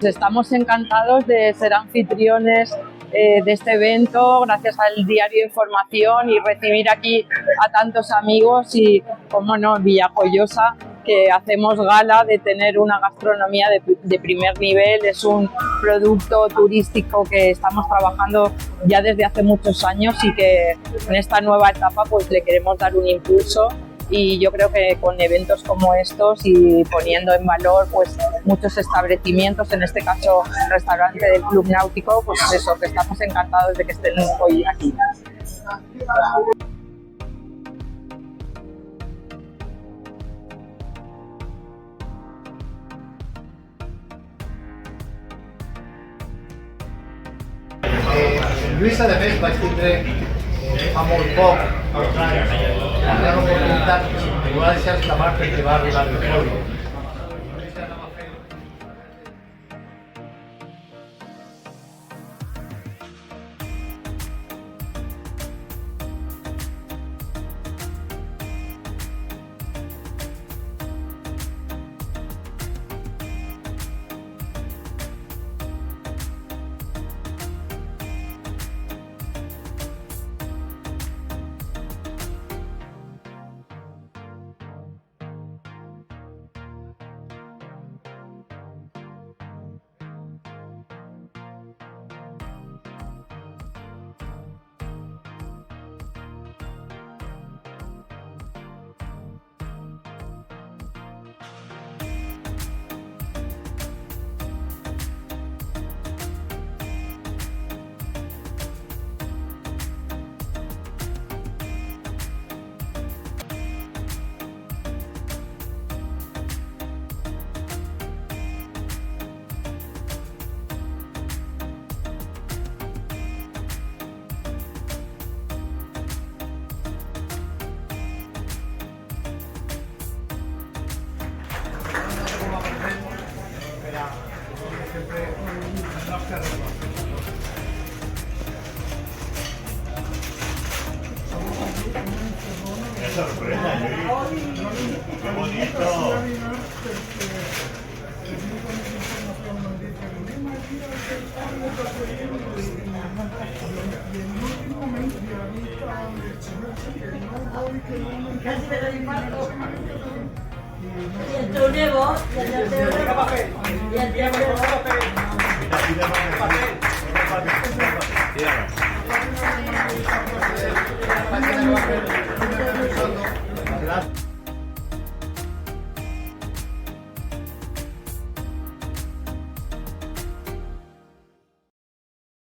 Estamos encantados de ser anfitriones de este evento, gracias al diario Información, y recibir aquí a tantos amigos y, como no, Villajoyosa, que hacemos gala de tener una gastronomía de primer nivel. Es un producto turístico que estamos trabajando ya desde hace muchos años y que en esta nueva etapa pues le queremos dar un impulso. Y yo creo que con eventos como estos y poniendo en valor pues muchos establecimientos, en este caso el restaurante del Club Náutico, pues eso, que estamos encantados de que estén hoy aquí. Lluís, a més, vaig tindre fa molt poc la gran oportunitat que me va deixar escapar perquè va arribar el Covid. ¡Qué sorpresa, Luis! ¡Qué bonito! Casi me doy infarto. Y el tronevo, y el tronevo.